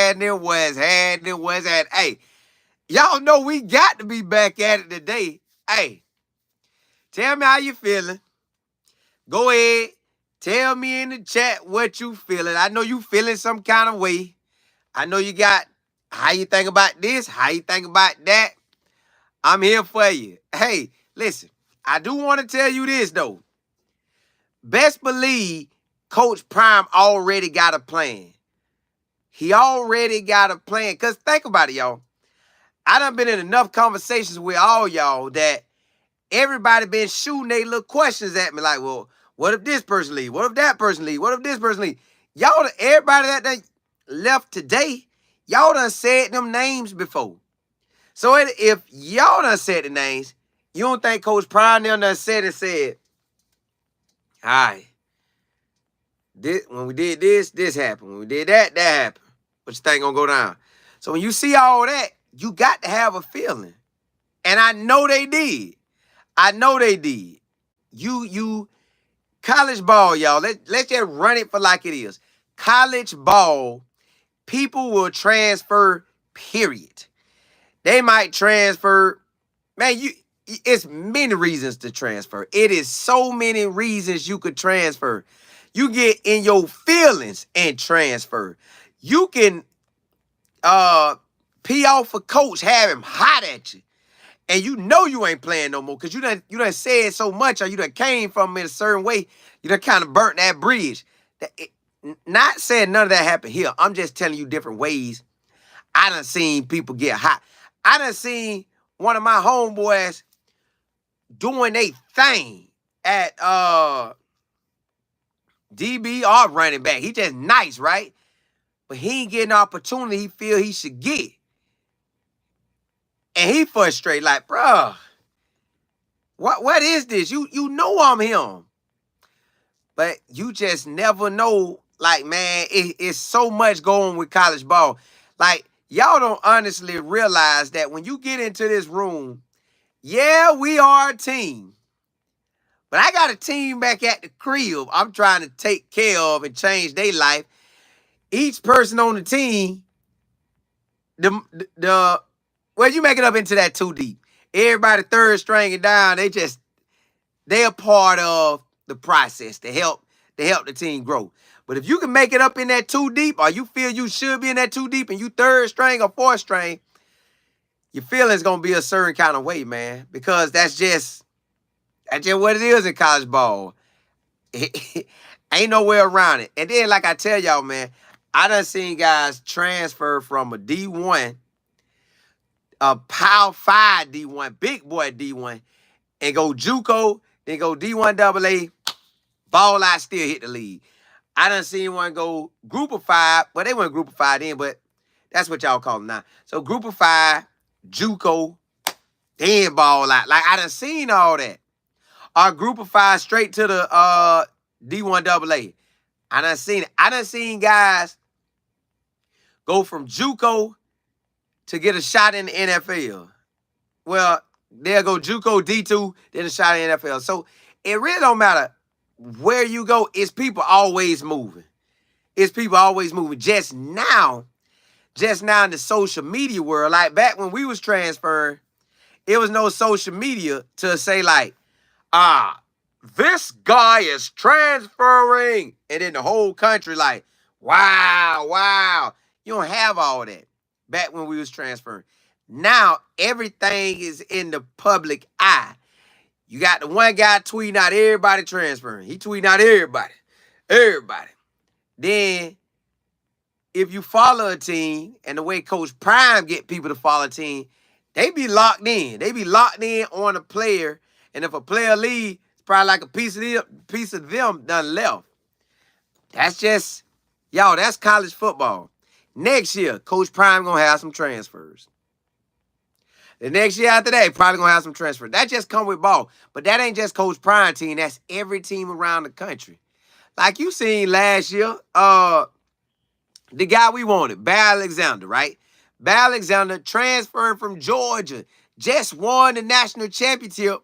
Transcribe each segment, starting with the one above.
happening? What's happening? What's happening? Hey, y'all know we got to be back at it today. Hey, tell me how you feeling. Go ahead. Tell me in the chat what you feeling. I know you feeling some kind of way. I know you got how you think about this, how you think about that. I'm here for you. Hey, listen, I do want to tell you this, though. Best believe Coach Prime already got a plan. He already got a plan. Because think about it, y'all. I done been in enough conversations with all y'all that everybody been shooting their little questions at me like, well, what if this person leave? What if that person leave? What if this person leave? Y'all, everybody that done left today, y'all done said them names before. So if y'all done said the names, you don't think Coach Prime done said, all right, when we did this, this happened. When we did that, that happened. What you think gonna go down? So when you see all that, you got to have a feeling. And I know they did. I know they did. You college ball, y'all. Let's just run it for like it is. College ball, people will transfer, period. They might transfer. Man, it's many reasons to transfer. It is so many reasons you could transfer. You get in your feelings and transfer. You can pee off a coach, have him hot at you. And you know you ain't playing no more because you done said so much, or you done came from him in a certain way. You done kind of burnt that bridge. Not saying none of that happened here. I'm just telling you different ways. I done seen people get hot. I done seen one of my homeboys doing a thing at DBR running back. He just nice, right? But he ain't getting the opportunity he feel he should get. And he frustrated, like, bruh, what is this? You know I'm him. But you just never know. Like, man, it's so much going with college ball. Like, y'all don't honestly realize that when you get into this room, yeah, we are a team. But I got a team back at the crib I'm trying to take care of and change their life. Each person on the team, well, you make it up into that too deep. Everybody third string it down. They're part of the process to help the team grow. But if you can make it up in that too deep, or you feel you should be in that too deep, and you third string or fourth string, your feeling's gonna be a certain kind of way, man. Because that's just what it is in college ball. Ain't no way around it. And then, like I tell y'all, man, I done seen guys transfer from a D1, a Power 5 D1, big boy D1, and go JUCO, then go D1 AA, ball out, still hit the league. I done seen one go group of 5. Well, they went group of 5 then, but that's what y'all call them now. So group of 5, JUCO, then ball out. Like, I done seen all that. Or group of 5 straight to the D1 AA. I done seen it. I done seen guys go from JUCO to get a shot in the NFL. Well, they'll go JUCO D2, then a shot in the NFL. So it really don't matter where you go. It's people always moving. It's people always moving. Just now in the social media world, like back when we was transferring, it was no social media to say like, this guy is transferring. And then the whole country like, wow. You don't have all that back when we was transferring. Now, everything is in the public eye. You got the one guy tweeting out everybody transferring. He tweeting out everybody. Then, if you follow a team, and the way Coach Prime get people to follow a team, they be locked in. They be locked in on a player. And if a player leave, it's probably like a piece of them done left. That's just, y'all, that's college football. Next year, Coach Prime gonna have some transfers. The next year after that, probably gonna have some transfers. That just come with ball. But that ain't just Coach Prime team. That's every team around the country. Like you seen last year, the guy we wanted, Bear Alexander, right? Bear Alexander transferred from Georgia. Just won the national championship.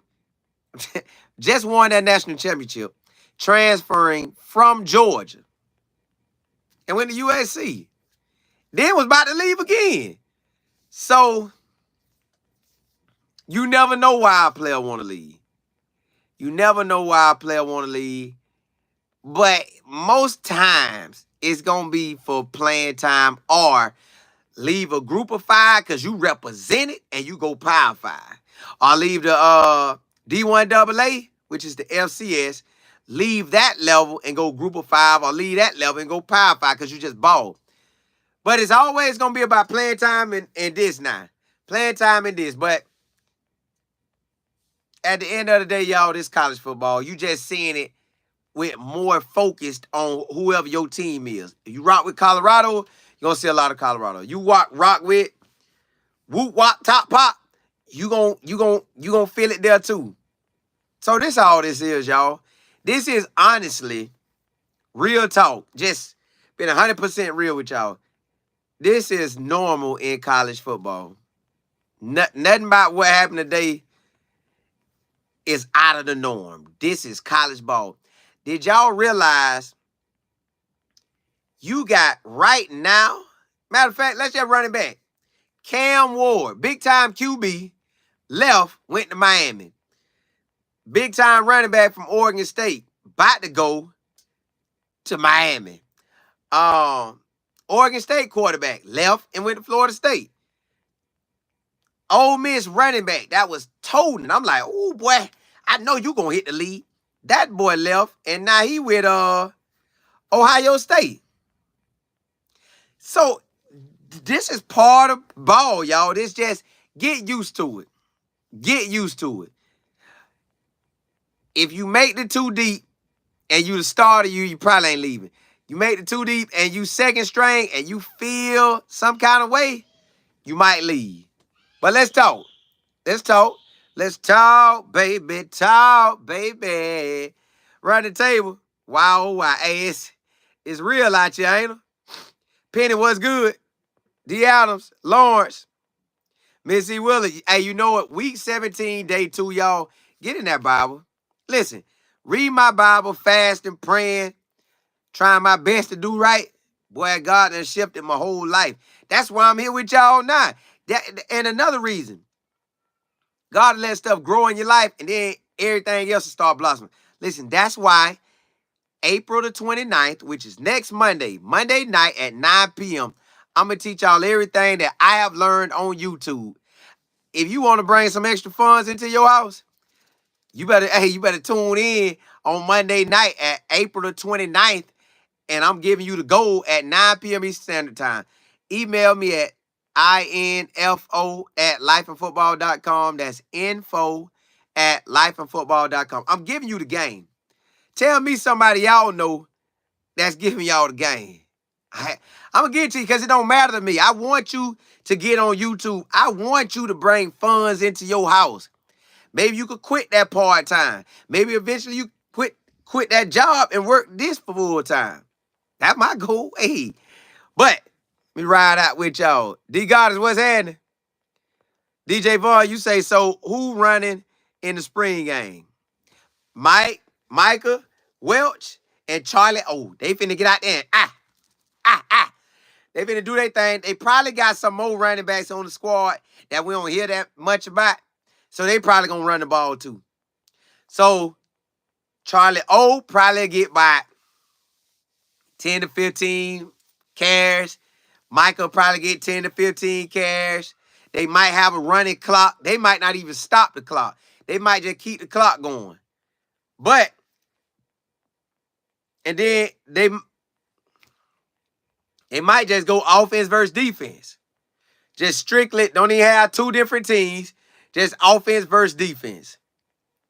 Just won that national championship. Transferring from Georgia. And went to USC. Then was about to leave again. So you never know why a player want to leave. You never know why a player want to leave. But most times it's going to be for playing time or leave a group of 5 because you represent it and you go Power 5. Or leave the D1AA, which is the FCS, leave that level and go group of 5, or leave that level and go Power 5 because you just ball. But it's always going to be about playing time and this now. Playing time and this. But at the end of the day, y'all, this college football, you just seeing it with more focused on whoever your team is. If you rock with Colorado, you're going to see a lot of Colorado. You rock with Whoop Wop Top Pop, you gonna feel it there too. So this all this is, y'all. This is honestly real talk. Just been 100% real with y'all. This is normal in college football. Nothing about what happened today is out of the norm. This is college ball. Did y'all realize you got right now? Matter of fact, let's just run it back. Cam Ward, big time QB, left, went to Miami. Big time running back from Oregon State, about to go to Miami. Oregon State quarterback left and went to Florida State. Ole Miss running back, that was Toden. I'm like, oh boy, I know you gonna hit the lead. That boy left, and now he with Ohio State. So this is part of ball, y'all. This just get used to it. Get used to it. If you make the 2 deep and you the starter, you probably ain't leaving. You make the 2 deep and you second string and you feel some kind of way, you might leave. But let's talk. Let's talk. Let's talk, baby. Talk, baby. Run the table. Wow, wow. Hey, it's real out here, ain't it? Penny, what's good? D. Adams, Lawrence, Missy Willie. Hey, you know what? Week 17, day 2, y'all. Get in that Bible. Listen, read my Bible, fasting, praying, trying my best to do right. Boy, God done shifted my whole life. That's why I'm here with y'all now. And another reason, God let stuff grow in your life, and then everything else will start blossoming. Listen, that's why April the 29th, which is next Monday night at 9 p.m., I'm going to teach y'all everything that I have learned on YouTube. If you want to bring some extra funds into your house, you better tune in on Monday night at April the 29th, and I'm giving you the goal at 9 p.m. Eastern Standard Time. Email me at info@lifeandfootball.com. That's info@lifeandfootball.com. I'm giving you the game. Tell me somebody y'all know that's giving y'all the game. I'm going to give it to you because it don't matter to me. I want you to get on YouTube. I want you to bring funds into your house. Maybe you could quit that part-time. Maybe eventually you quit that job and work this for full-time. That's my goal. Hey. But let me ride out with y'all. D. Goddess, what's happening? DJ Vaughn, you say, so who running in the spring game? Micah, Welch, and Charlie. Oh, they finna get out there and they finna do their thing. They probably got some more running backs on the squad that we don't hear that much about. So they probably gonna run the ball too. So Charlie O probably get by 10 to 15 carries. Michael probably get 10 to 15 carries. They might have a running clock. They might not even stop the clock. They might just keep the clock going. But, and then they might just go offense versus defense. Just strictly, don't even have 2 different teams. Just offense versus defense.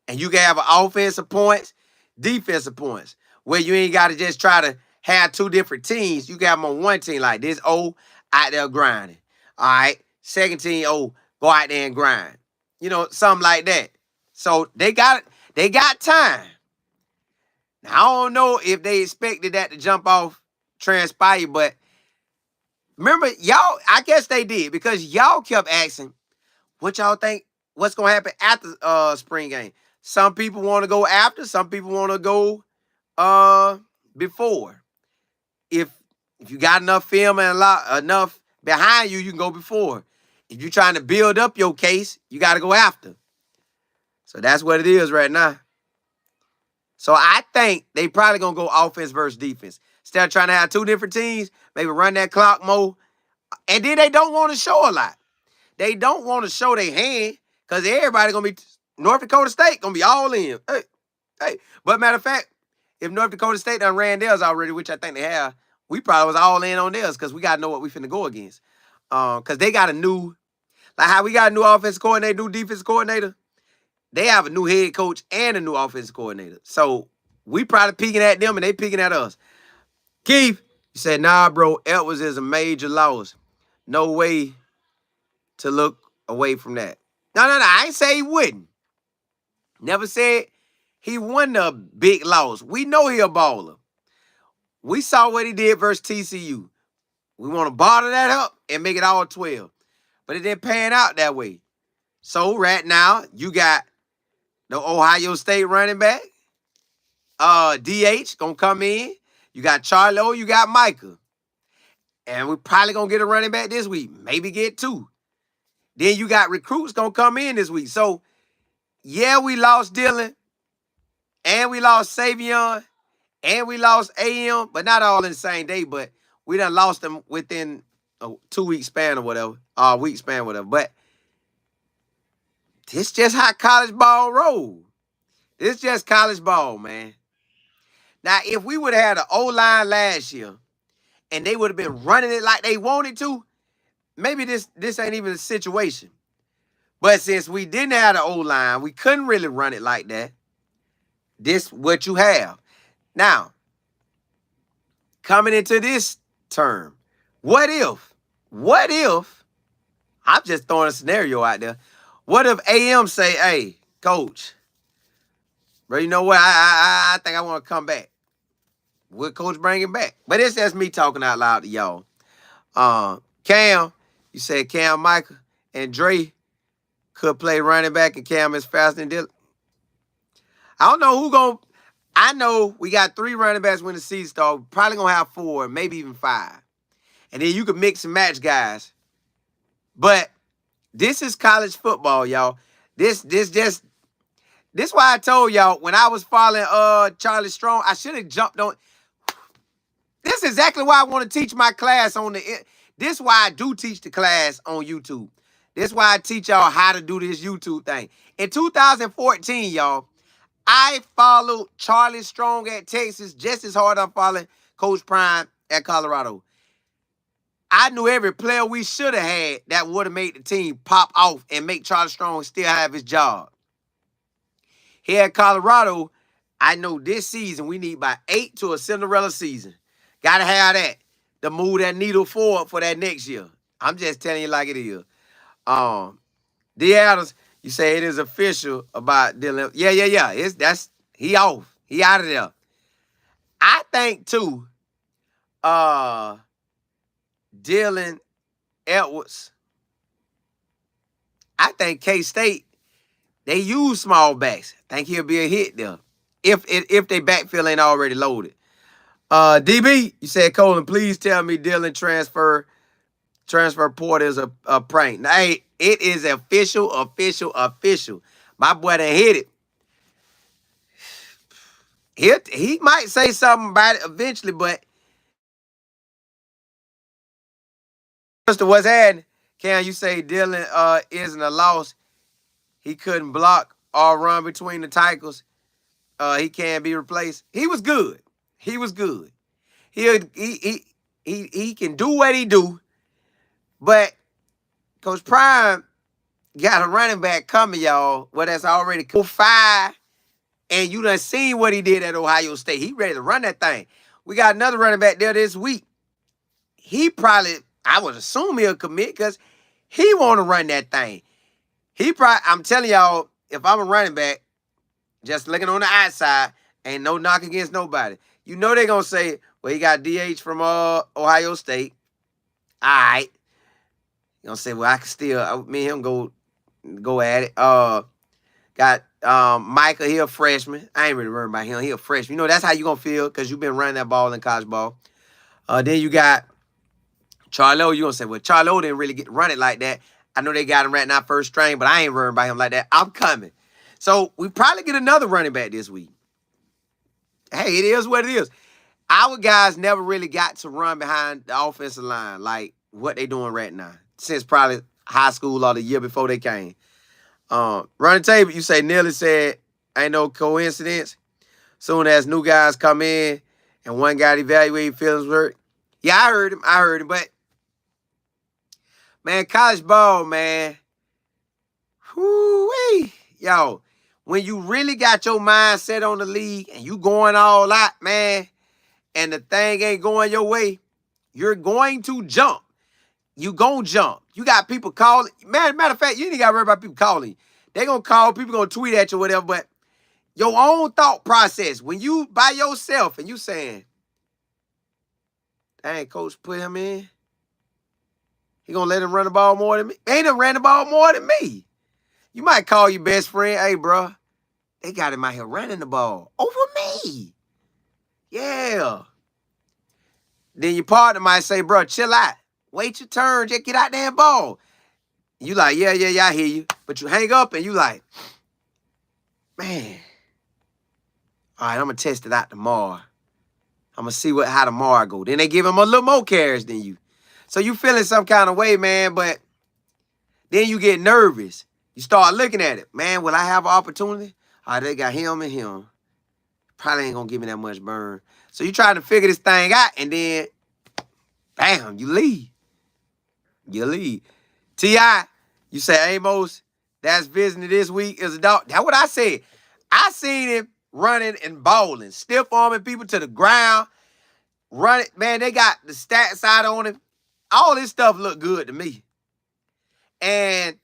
And you can have an offensive points, defensive points, where you ain't got to just try to have 2 different teams. You can have them on one team like this O out there grinding. All right. Second team O, go out there and grind. You know, something like that. So they got time. Now, I don't know if they expected that to jump off, transpire, but remember, y'all, I guess they did because y'all kept asking, what y'all think, what's going to happen after spring game? Some people want to go after, some people want to go before. If If you got enough film and enough behind you, you can go before. If you're trying to build up your case, you got to go after. So that's what it is right now. So I think they probably going to go offense versus defense. Instead of trying to have two different teams, maybe run that clock more. And then they don't want to show a lot. They don't want to show their hand because everybody going to be, North Dakota State going to be all in. Hey. But matter of fact, if North Dakota State done ran theirs already, which I think they have, we probably was all in on theirs because we got to know what we finna go against. Because they got a new, like how we got a new offensive coordinator, new defensive coordinator, they have a new head coach and a new offensive coordinator. So we probably peeking at them and they peeking at us. Keith, you said, nah, bro, Edwards is a major loss. No way to look away from that. No, I ain't say he wouldn't. Never said he won a big loss. We know he a baller. We saw what he did versus TCU. We want to bottle that up and make it all 12. But it didn't pan out that way. So right now, you got the Ohio State running back. DH going to come in. You got Charlo, you got Micah. And we're probably going to get a running back this week. Maybe get two. Then you got recruits going to come in this week. So, yeah, we lost Dylan. And we lost Savion. And we lost AM. But not all in the same day. But we done lost them within a 2-week span or whatever. Week span or whatever. But this just how college ball roll. This just college ball, man. Now, if we would have had an O-line last year and they would have been running it like they wanted to, maybe this ain't even a situation. But since we didn't have the O-line, we couldn't really run it like that. This what you have. Now, coming into this term, what if, I'm just throwing a scenario out there. What if AM say, hey, coach, bro, you know what? I think I want to come back. Will coach bring him back? But it's just me talking out loud to y'all. Cam, you said Cam, Micah, and Dre could play running back, and Cam is faster than Dylan. I don't know who going to. I know we got 3 running backs when the season starts. Probably going to have 4, maybe even 5. And then you can mix and match guys. But this is college football, y'all. This why I told y'all when I was following Charlie Strong, I should have jumped on. This is exactly why I want to teach my class on the. This is why I do teach the class on YouTube. This is why I teach y'all how to do this YouTube thing. In 2014, y'all, I followed Charlie Strong at Texas just as hard as I'm following Coach Prime at Colorado. I knew every player we should have had that would have made the team pop off and make Charlie Strong still have his job. Here at Colorado, I know this season we need by 8 to a Cinderella season. Got to have that to move that needle forward for that next year. I'm just telling you like it is. D. Adams, you say it is official about Dylan. Yeah. He off. He out of there. I think too, Dylan Edwards. I think K-State, they use small backs. I think he'll be a hit there. If they backfield ain't already loaded. DB, you said, Colin, please tell me Dylan transfer portal is a prank. Now, hey, it is official. My boy done hit it. He might say something about it eventually, but as to what's happening, can you say Dylan isn't a loss? He couldn't block or run between the tackles. He can't be replaced. He was good. He can do what he do, but Coach Prime got a running back coming, y'all. Well, that's already 5, and you done seen what he did at Ohio State. He ready to run that thing. We got another running back there this week. He probably, I would assume he'll commit because he want to run that thing. I'm telling y'all, if I'm a running back, just looking on the outside, ain't no knock against nobody. You know they're going to say, well, he got DH from Ohio State. All right. You're going to say, well, I can still, me and him go at it. Got Micah, he a freshman. I ain't really worried about him. He a freshman. You know, that's how you going to feel because you've been running that ball in college ball. Then you got Charlo. You gonna say, well, Charlo didn't really get to run it like that. I know they got him right now first string, but I ain't worrying about him like that. I'm coming. So we probably get another running back this week. Hey, it is what it is. Our guys never really got to run behind the offensive line like what they doing right now since probably high school or the year before they came. Running table, you say Nearly said ain't no coincidence. Soon as new guys come in and one got evaluated feelings work. Yeah, I heard him. But man, college ball, man. Whoo-wee. Yo, when you really got your mind set on the league and you going all out, man, and the thing ain't going your way, you're going to jump. You gonna jump. You got people calling. Matter of fact, you ain't got to worry about people calling you. They gonna call, people gonna tweet at you or whatever, but your own thought process, when you by yourself and you saying, dang, coach put him in, he gonna let him run the ball more than me? Ain't him ran the ball more than me. You might call your best friend, hey, bro, they got him out here running the ball over me. Yeah. Then your partner might say, bro, chill out. Wait your turn. Just get out there and ball. You like, yeah, I hear you. But you hang up and you like, man, all right, I'm going to test it out tomorrow. I'm going to see how tomorrow go. Then they give him a little more carries than you. So you feeling some kind of way, man, but then you get nervous. You start looking at it. Man, will I have an opportunity? All right, they got him and him. Probably ain't going to give me that much burn. So you trying to figure this thing out, and then, bam, you leave. You leave. T.I., you say, Amos, that's visiting this week is a dog. That's what I said. I seen him running and bowling, stiff arming people to the ground, running. Man, they got the stat side on him. All this stuff looked good to me. And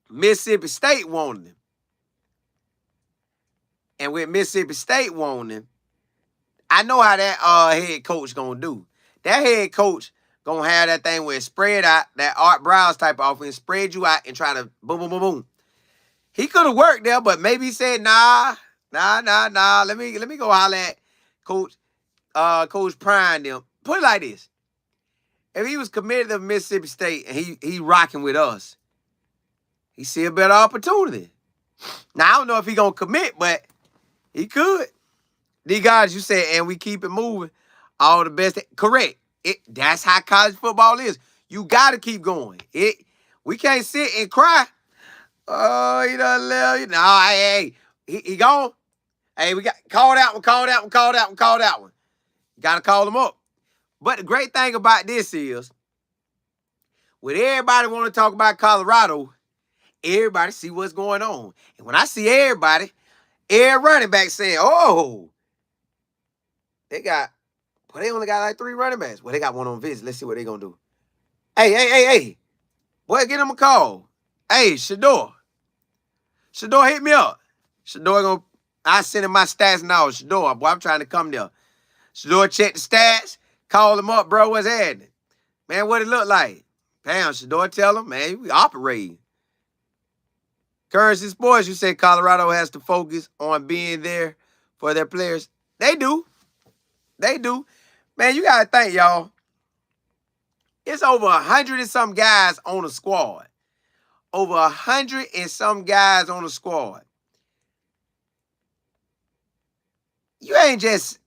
Mississippi State wanted him. And with Mississippi State wanting him, I know how that head coach gonna do. That head coach gonna have that thing where it spread out, that Art Browse type of offense, spread you out and try to boom, boom, boom, boom. He could have worked there, but maybe he said, nah. Let me go holler at Coach Prime them. Put it like this. If he was committed to Mississippi State and he rocking with us, he see a better opportunity. Now, I don't know if he gonna commit, but he could. These guys, you said, and we keep it moving. All the best. Correct. That's how college football is. You got to keep going. We can't sit and cry. Oh, he done left. No, hey, he gone. Hey, we got call that one. You got to call him up. But the great thing about this is, when everybody want to talk about Colorado, everybody see what's going on. And when I see every running back saying, oh, they only got like 3 running backs. Well, they got one on visit. Let's see what they going to do. Hey. Boy, get him a call. Hey, Shador, hit me up. Shador I send him my stats now. Shador, boy, I'm trying to come there. Shador check the stats. Call him up, bro. What's happening? Man, what it look like? Bam, Shador tell him, man, we operating. Currency Sports, you said Colorado has to focus on being there for their players. They do. Man, you got to think, y'all. It's over 100 and some guys on the squad. Over 100 and some guys on the squad. You ain't just...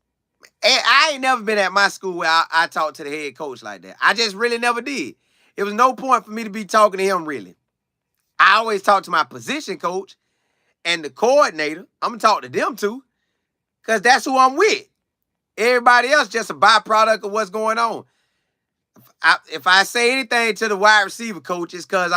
I ain't never been at my school where I talked to the head coach like that. I just really never did. It was no point for me to be talking to him, really. I always talk to my position coach and the coordinator. I'm going to talk to them too, because that's who I'm with. Everybody else just a byproduct of what's going on. If I say anything to the wide receiver coach, it's because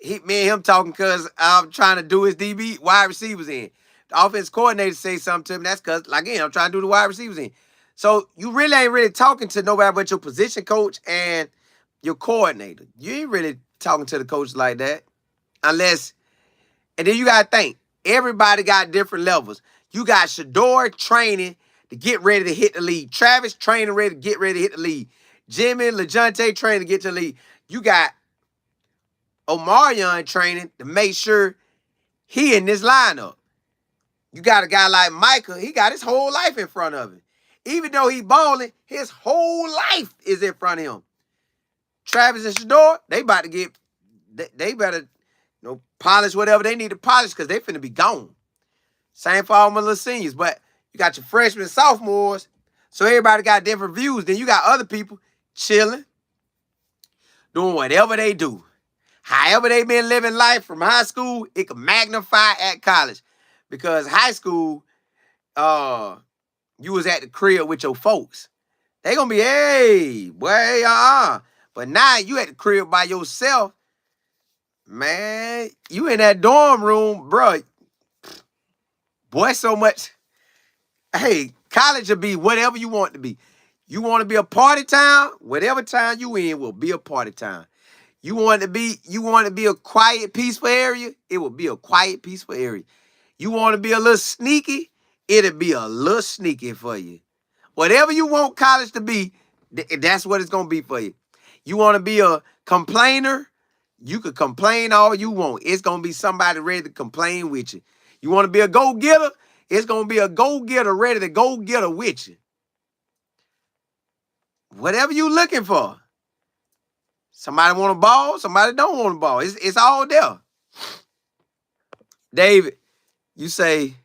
me and him talking because I'm trying to do his DB wide receivers in. The offense coordinator say something to him, that's because, like, again, I'm trying to do the wide receivers in. So you really ain't really talking to nobody but your position coach and your coordinator. You ain't really talking to the coach like that. Unless, and then you got to think, everybody got different levels. You got Shador training to get ready to hit the lead. Travis training ready to get ready to hit the lead. Jimmy, LeJounte training to get to the lead. You got Omarion training to make sure he in this lineup. You got a guy like Micah, he got his whole life in front of him. Even though he balling, his whole life is in front of him. Travis and Shador, they about to get, they better polish whatever they need to polish because they finna be gone. Same for all my little seniors. But you got your freshmen and sophomores, so everybody got different views. Then you got other people chilling, doing whatever they do. However they been living life from high school, it can magnify at college. Because high school, you was at the crib with your folks. They gonna be, hey, boy, But now you at the crib by yourself, man. You in that dorm room, bro. Boy, so much. Hey, college will be whatever you want to be. You want to be a party town? Whatever town you in will be a party town. You want to be a quiet, peaceful area? It will be a quiet, peaceful area. You want to be a little sneaky? It'll be a little sneaky for you. Whatever you want college to be, that's what it's going to be for you. You want to be a complainer? You could complain all you want. It's going to be somebody ready to complain with you. You want to be a go-getter? It's going to be a go-getter ready to go-getter with you. Whatever you looking for. Somebody want a ball, somebody don't want a ball. It's all there. David, you say,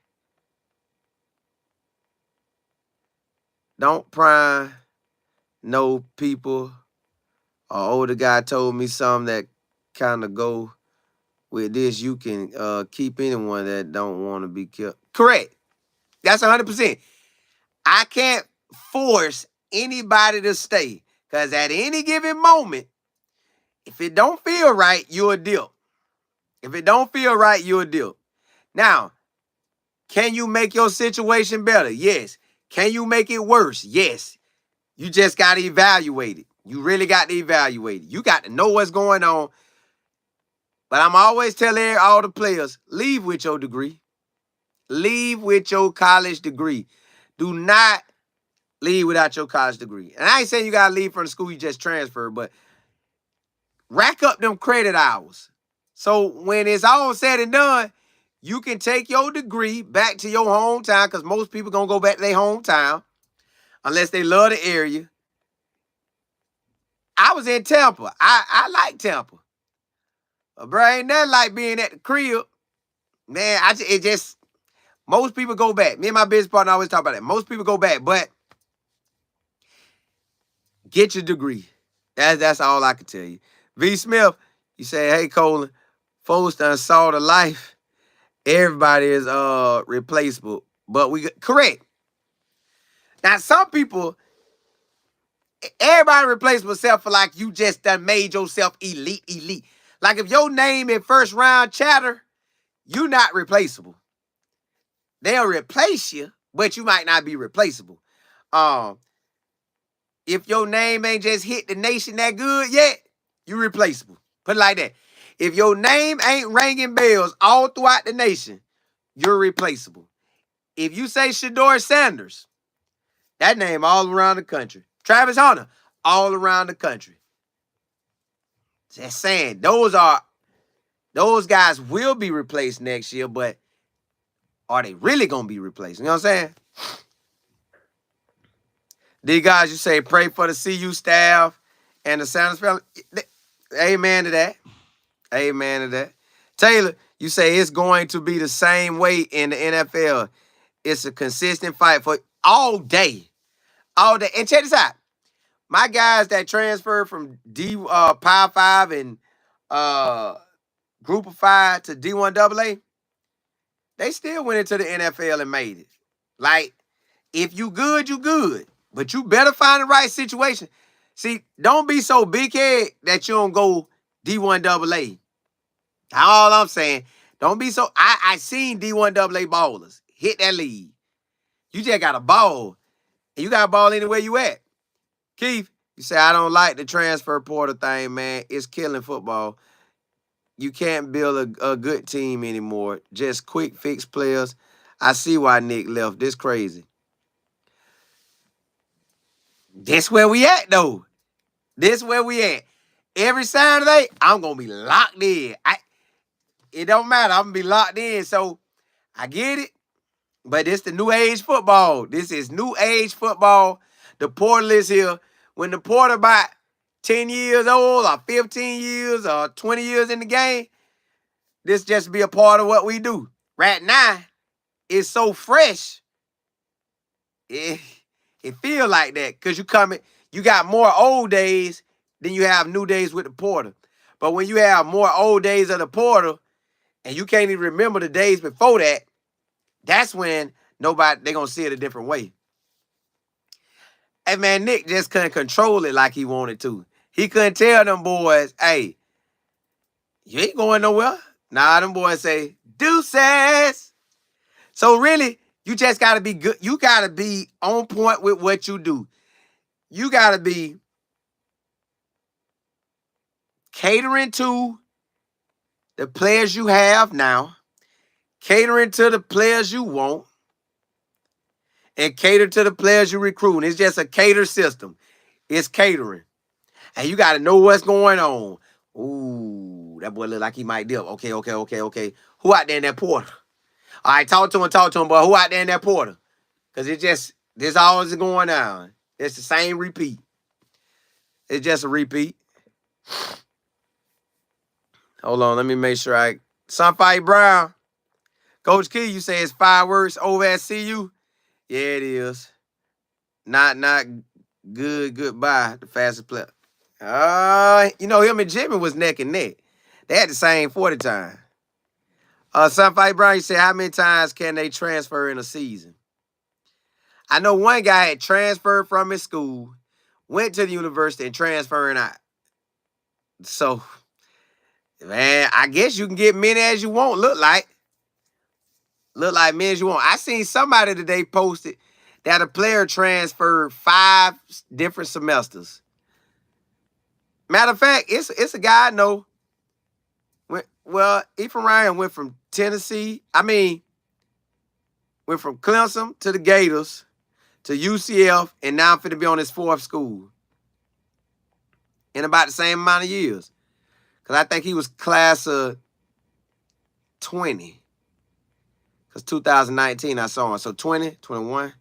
don't pry no people. An older guy told me something that kind of go with this. You can keep anyone that don't want to be kept. Correct. That's 100%. I can't force anybody to stay because at any given moment, if it don't feel right, you're a dip. If it don't feel right, you're a dip. Now, can you make your situation better? Yes. Can you make it worse? Yes. You just got to evaluate it. You really got to evaluate it. You got to know what's going on. But I'm always telling all the players, leave with your degree. Leave with your college degree. Do not leave without your college degree. And I ain't saying you got to leave from the school you just transferred, but rack up them credit hours. So when it's all said and done, you can take your degree back to your hometown because most people going to go back to their hometown unless they love the area. I was in Tampa. I like Tampa. But bro, ain't nothing like being at the crib. Man, most people go back. Me and my business partner always talk about that. Most people go back, but get your degree. That's all I can tell you. V. Smith, you say, hey, Colin, folks done saw the life. Everybody is replaceable. But correct. Now, some people, everybody replaceable except for like you just done made yourself elite. Like if your name in first round chatter, you not replaceable. They'll replace you, but you might not be replaceable. If your name ain't just hit the nation that good yet, you replaceable. Put it like that. If your name ain't ringing bells all throughout the nation, you're replaceable. If you say Shador Sanders, that name all around the country. Travis Hunter, all around the country. Just saying, those guys will be replaced next year, but are they really going to be replaced? You know what I'm saying? These guys, you say, pray for the CU staff and the Sanders family. Amen to that. Amen to that. Taylor, you say it's going to be the same way in the NFL. It's a consistent fight for all day. All day. And check this out. My guys that transferred from Power 5 and Group of 5 to D1 AA, they still went into the NFL and made it. Like, if you good, you good. But you better find the right situation. See, don't be so big head that you don't go D1 AA. All I'm saying, don't be so. I seen D1 AA ballers hit that league. You just got a ball. And you got a ball anywhere you at. Keith, you say, I don't like the transfer portal thing, man. It's killing football. You can't build a good team anymore. Just quick fix players. I see why Nick left. This crazy. This where we at, though. This where we at. Every Saturday, I'm going to be locked in. It don't matter. I'm going to be locked in. So, I get it. But it's the new age football. This is new age football. The portal is here. When the portal about 10 years old or 15 years or 20 years in the game, this just be a part of what we do. Right now, it's so fresh. It feel like that because you got more old days than you have new days with the portal. But when you have more old days of the portal and you can't even remember the days before that, that's when they gonna see it a different way. Hey man, Nick just couldn't control it like he wanted to. He couldn't tell them boys, hey, you ain't going nowhere. Nah, them boys say, deuces. So really, you just gotta be good. You gotta be on point with what you do. You gotta be catering to the players you have now, catering to the players you want, and cater to the players you recruit. It's just a cater system. It's catering. And you got to know what's going on. Ooh, that boy look like he might dip. Okay. Who out there in that portal? All right, talk to him, boy. Who out there in that portal? Because this always going on. It's the same repeat. It's just a repeat. Hold on, let me make sure Sunfight Brown. Coach Key, you say it's fireworks over at CU? Yeah, it is. Not good, goodbye, the fastest player. Him and Jimmy was neck and neck. They had the same 40 time. Sunfight Brown, you said, how many times can they transfer in a season? I know one guy had transferred from his school, went to the university, and transferring out. So, man, I guess you can get many as you want, look like many as you want. I seen somebody today posted that a player transferred 5 different semesters. Matter of fact, it's a guy I know. Ethan Ryan went from Tennessee. Went from Clemson to the Gators to UCF, and now I'm finna be on his 4th school in about the same amount of years. Because I think he was class of 20. Because 2019 I saw him. So 20, 21,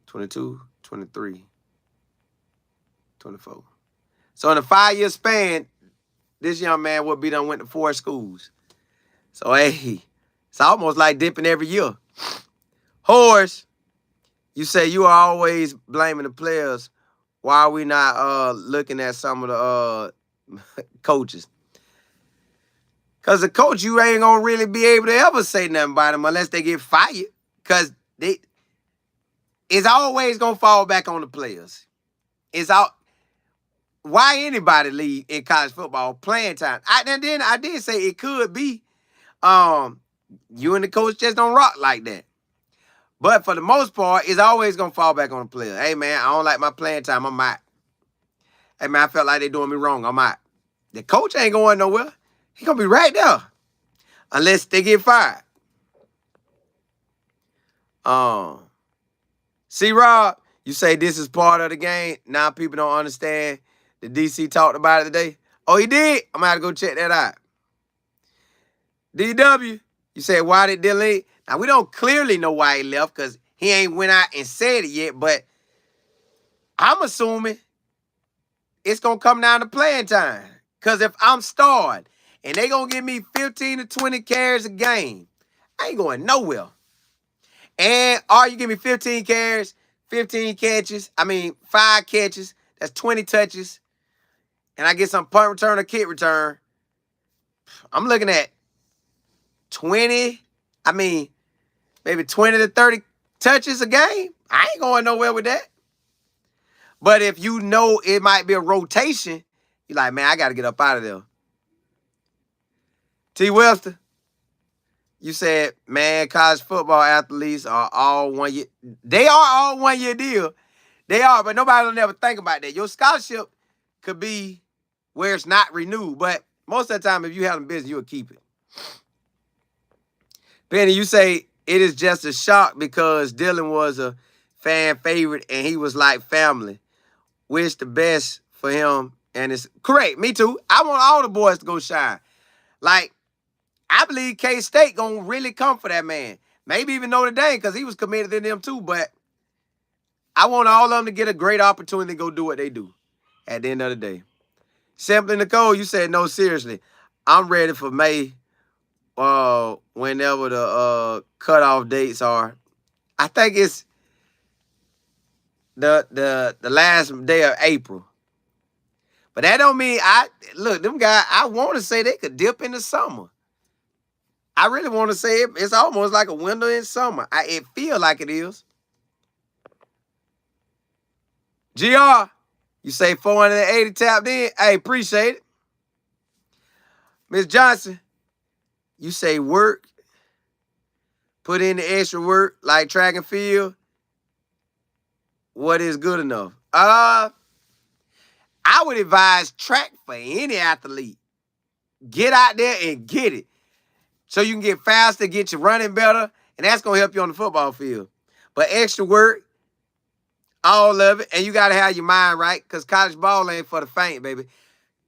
22, 23, 24. So in a 5-year span, this young man would be done went to 4 schools. So, hey, it's almost like dipping every year. Horace, you say you are always blaming the players. Why are we not looking at some of the coaches? Because the coach, you ain't going to really be able to ever say nothing about them unless they get fired. Because it's always going to fall back on the players. Why anybody leave in college football playing time? I did say it could be you and the coach just don't rock like that. But for the most part, it's always going to fall back on the player. Hey, man, I don't like my playing time. I'm out. Hey, man, I felt like they doing me wrong. I'm out. The coach ain't going nowhere. He going to be right there unless they get fired. C-Rob, you say this is part of the game. Now people don't understand. The DC talked about it today. Oh, he did? I'm going to have to go check that out. DW, you said, why did Dylan leave? Now, we don't clearly know why he left because he ain't went out and said it yet, but I'm assuming it's going to come down to playing time. Because if I'm starred and they going to give me 15 to 20 carries a game, I ain't going nowhere. And or you give me 15 carries, 15 catches, 5 catches, that's 20 touches, and I get some punt return or kick return, I'm looking at 20, maybe 20 to 30 touches a game. I ain't going nowhere with that. But if you know it might be a rotation, you're like, man, I got to get up out of there. T. Webster, you said, man, college football athletes are all 1 year. They are all 1 year deal. They are, but nobody will never think about that. Your scholarship could be where it's not renewed, but most of the time, if you have them business, you'll keep it. Penny, you say it is just a shock because Dylan was a fan favorite and he was like family. Wish the best for him, and it's correct. Me too. I want all the boys to go shine. Like, I believe K-State gonna really come for that man. Maybe even Notre Dame because he was committed to them too. But I want all of them to get a great opportunity to go do what they do at the end of the day. Simply Nicole, you said, no, seriously. I'm ready for May, whenever the cutoff dates are. I think it's the last day of April. But that don't mean look, them guys, I want to say they could dip in the summer. I really want to say it's almost like a winter in summer. It feel like it is. GR, you say 480 tapped in. Hey, appreciate it. Miss Johnson, you say work. Put in the extra work like track and field. What is good enough? I would advise track for any athlete. Get out there and get it. So you can get faster, get your running better, and that's going to help you on the football field. But extra work, all of it, and you got to have your mind right because college ball ain't for the faint, baby.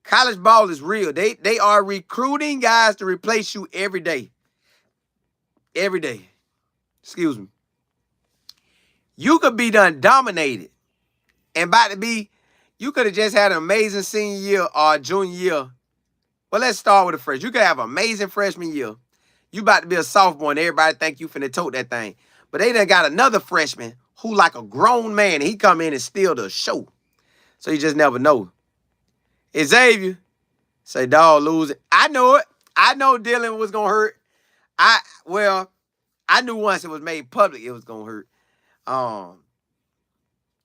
College ball is real. They are recruiting guys to replace you every day. Every day. Excuse me. You could be done dominated and about to be, you could have just had an amazing senior year or junior year. Well, let's start with a freshman. You could have an amazing freshman year. You about to be a sophomore and everybody think you finna tote that thing. But they done got another freshman who like a grown man. He come in and steal the show. So you just never know. Xavier, say dog losing. I know it. I know Dylan was going to hurt. I knew once it was made public it was going to hurt.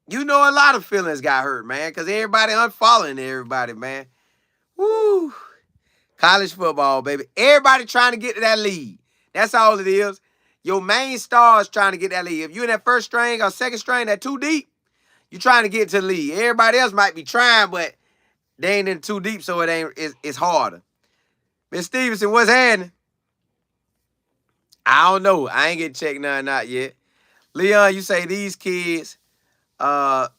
You know a lot of feelings got hurt, man, because everybody unfollowing everybody, man. Woo. College football, baby. Everybody trying to get to that lead. That's all it is. Your main star is trying to get that lead. If you're in that first string or second string, that too deep, you're trying to get to the lead. Everybody else might be trying, but they ain't in too deep, so it's harder. Miss Stevenson, what's happening? I don't know. I ain't getting checked none out yet. Leon, you say these kids, if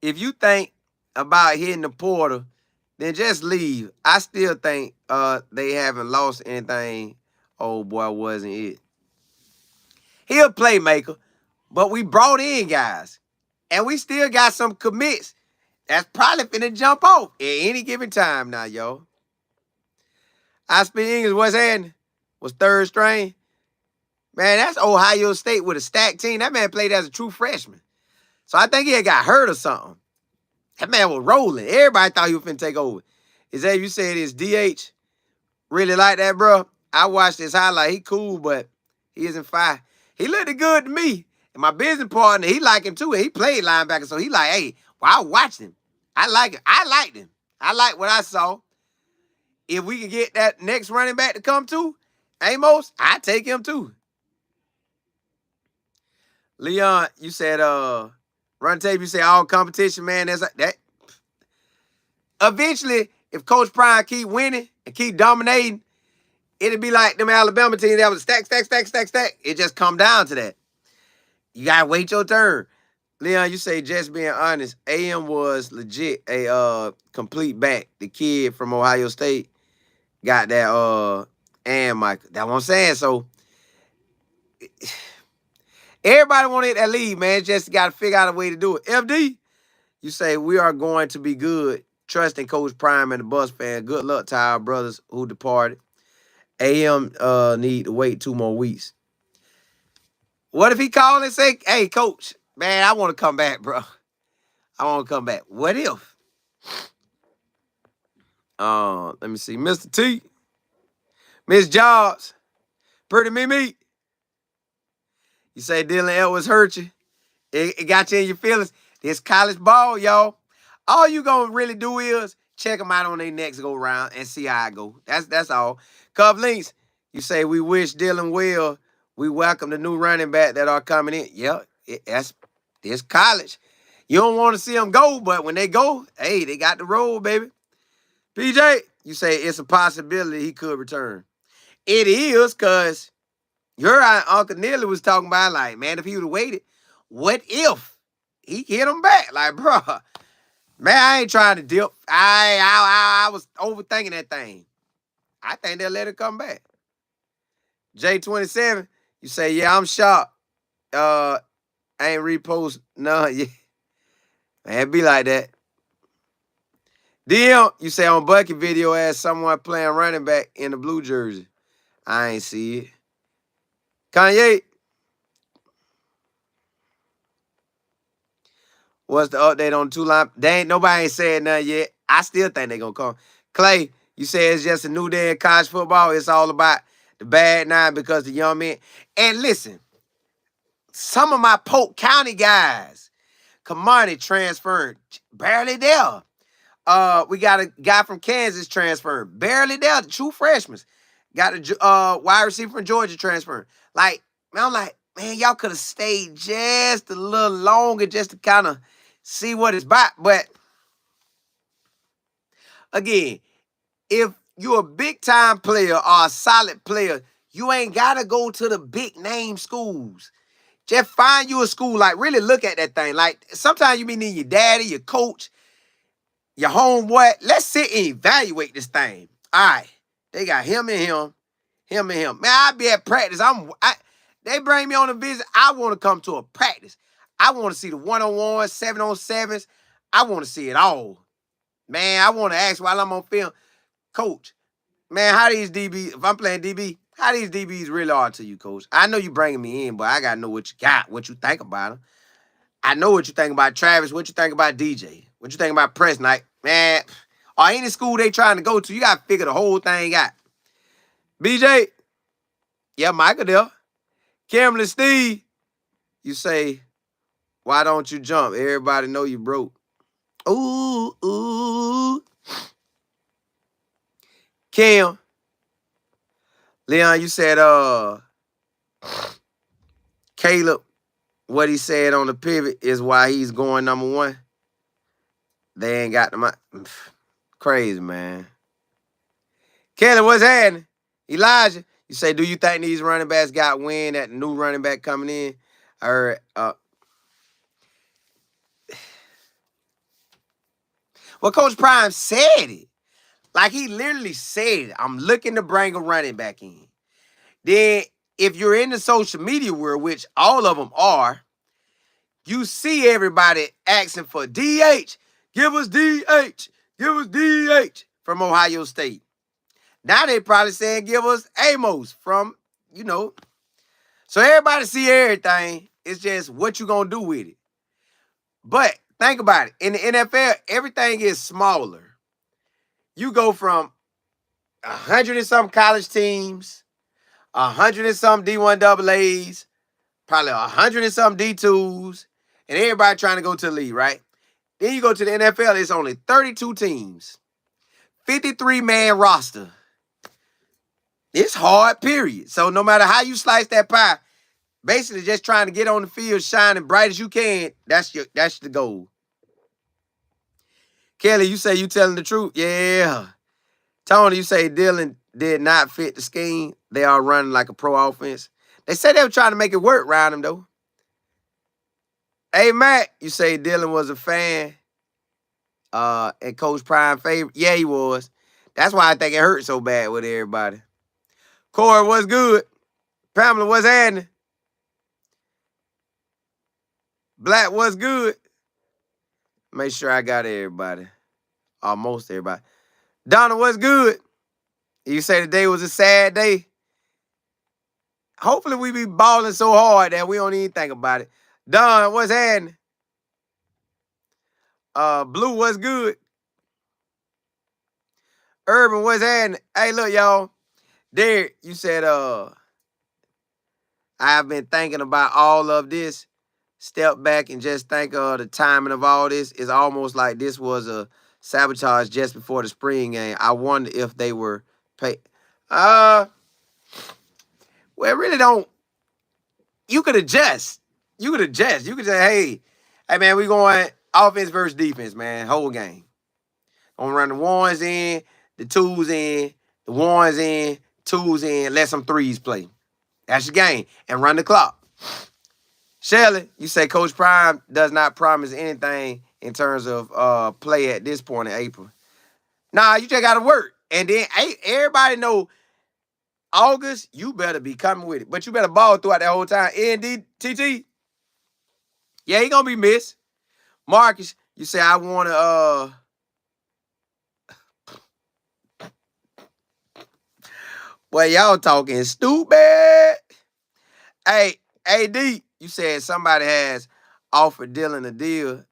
you think about hitting the portal, then just leave. I still think they haven't lost anything. Oh boy, wasn't it? He a playmaker, but we brought in guys, and we still got some commits that's probably finna jump off at any given time now, yo. I speak English. What's happening? Was third string. Man, that's Ohio State with a stacked team. That man played as a true freshman. So I think he had got hurt or something. That man was rolling. Everybody thought he was finna take over. Xavier, you said his DH really like that, bro. I watched his highlight. He cool, but he isn't fire. He looked good to me. And my business partner, he like him too. And he played linebacker, so he like, hey, well, I watched him. I like him. I liked him. I like what I saw. If we can get that next running back to come too, Amos, I take him too. Leon, you said run tape, you say all competition, man. That's that. Eventually, if Coach Prime keep winning and keep dominating, it'll be like them Alabama teams that was stack. It just come down to that. You gotta wait your turn. Leon, you say just being honest, AM was legit a complete back. The kid from Ohio State got that and Michael. That's what I'm saying. So everybody want to hit that lead, man. Just got to figure out a way to do it. FD, you say we are going to be good. Trusting Coach Prime and the Bus fan. Good luck to our brothers who departed. AM need to wait 2 more weeks. What if he called and say, hey, Coach, man, I want to come back, bro. I want to come back. What if? Let me see. Mr. T. Miss Jobs. Pretty Mimi. You say Dylan Edwards hurt you. It got you in your feelings. This college ball, y'all. All you gonna really do is check them out on their next go round and see how it go. That's all. Cub Links, you say we wish Dylan well. We welcome the new running back that are coming in. Yeah, it's college. You don't want to see them go, but when they go, hey, they got the roll, baby. PJ, you say it's a possibility he could return. It is, because your Uncle Neely was talking about, like, man, if he would have waited, what if he hit him back? Like, bro, man, I ain't trying to dip. I was overthinking that thing. I think they'll let it come back. J27, you say, yeah, I'm shocked. I ain't repost none yet. Man, it be like that. DM, you say on Bucky video as someone playing running back in the blue jersey. I ain't see it. Kanye, what's the update on the two line? Nobody ain't said nothing yet. I still think they gonna come. Clay, you say it's just a new day in college football. It's all about the bad nine because the young men. And listen, some of my Polk County guys, Kamani transferred, barely there. We got a guy from Kansas transferring, barely there. The true freshmen. Got a wide receiver from Georgia transferring. Like, man, I'm like, man, y'all could have stayed just a little longer just to kind of see what it's about. But again, if you're a big time player or a solid player, you ain't gotta go to the big name schools. Just find you a school. Like, really look at that thing. Like, sometimes you be needing your daddy, your coach, your homeboy. Let's sit and evaluate this thing. All right, they got him and him, him and him. Man, I be at practice. They bring me on a visit. I want to come to a practice. I want to see the 1-on-1s, 7-on-7s. I want to see it all. Man, I want to ask while I'm on film, coach, man, how these DBs, if I'm playing DB, how these DBs really are to you, coach? I know you bringing me in, but I got to know what you got, what you think about them. I know what you think about Travis, what you think about DJ, what you think about Preston. Like, man, or any school they trying to go to, you got to figure the whole thing out. BJ, yeah, Michael there. Cameron Steve, you say, why don't you jump? Everybody know you broke. Ooh, ooh. Cam, Leon, you said, Caleb, what he said on the pivot is why he's going number one. They ain't got the crazy, man. Caleb, what's happening? Elijah, you say, do you think these running backs got wind at the new running back coming in? Or well, Coach Prime said it. Like, he literally said it. I'm looking to bring a running back in. Then, if you're in the social media world, which all of them are, you see everybody asking for DH. Give us DH. Give us DH from Ohio State. Now they probably saying give us Amos from, So everybody see everything. It's just what you going to do with it. But think about it. In the NFL, everything is smaller. You go from 100 and some college teams, 100 and some D1 AAs, probably 100 and some D2s, and everybody trying to go to the league, right? Then you go to the NFL, it's only 32 teams, 53-man roster. It's hard, period. So no matter how you slice that pie, basically just trying to get on the field shining bright as you can, that's the goal. Kelly, you say you telling the truth? Yeah. Tony, you say Dylan did not fit the scheme. They are running like a pro offense. They said they were trying to make it work around him, though. Hey, Matt, you say Dylan was a fan and Coach Prime favorite. Yeah, he was. That's why I think it hurt so bad with everybody. Corey, what's good? Pamela, what's happening? Black, what's good? Make sure I got everybody. Almost everybody. Donna, what's good? You say today was a sad day. Hopefully we be balling so hard that we don't even think about it. Don, what's happening? Blue, what's good? Urban, what's happening? Hey, look, y'all. Derek, you said, I've been thinking about all of this. Step back and just think of the timing of all this. It's almost like this was a sabotage just before the spring game. I wonder if they were paid. Well, it really don't. You could adjust. You could say, hey, man, we going offense versus defense, man, whole game. Gonna run the ones in, the twos in, the ones in, twos in, let some threes play. That's your game. And run the clock. Shelly, you say Coach Prime does not promise anything in terms of play at this point in April. Nah, you just got to work. And then everybody know August, you better be coming with it. But you better ball throughout that whole time. ND, TT, yeah, he gonna be missed. Marcus, you say I wanna boy, y'all talking stupid. Hey, AD, you said somebody has offered Dylan a deal.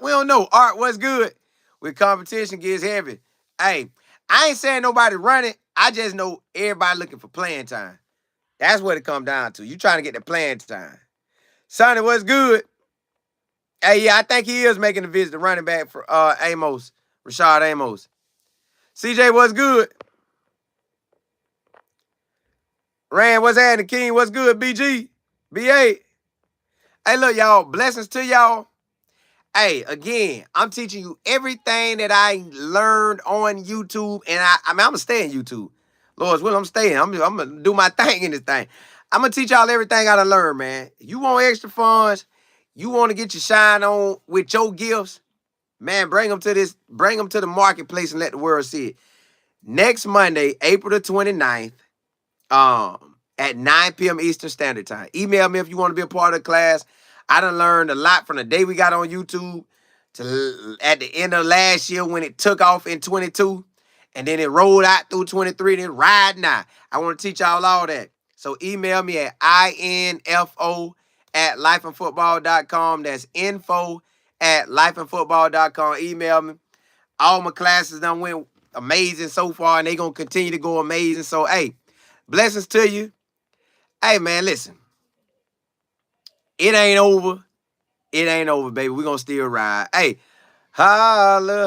We don't know. Art, what's good? When competition gets heavy. Hey, I ain't saying nobody running. I just know everybody looking for playing time. That's what it come down to. You trying to get the playing time. Sonny, what's good? Hey, yeah, I think he is making a visit to running back for Amos, Rashad Amos. CJ, what's good? Rand, what's happening? King, what's good? BG, BA. Hey, look, y'all, blessings to y'all. Hey, again, I'm teaching you everything that I learned on YouTube, and I mean, I'm gonna stay in YouTube. Lord's will, I'm staying. I'm gonna do my thing in this thing. I'm gonna teach y'all everything I done learned, man. You want extra funds? You want to get your shine on with your gifts? Man, bring them to the marketplace and let the world see it. Next Monday, April the 29th, at 9 p.m. Eastern Standard Time. Email me if you want to be a part of the class. I done learned a lot from the day we got on YouTube to at the end of last year when it took off in 22. And then it rolled out through 23 and then ride now. I want to teach y'all all that. So email me at info@lifeandfootball.com. That's info@lifeandfootball.com. Email me. All my classes done went amazing so far, and they going to continue to go amazing. So, hey, blessings to you. Hey, man, listen. It ain't over. It ain't over, baby. We're going to still ride. Hey, holla.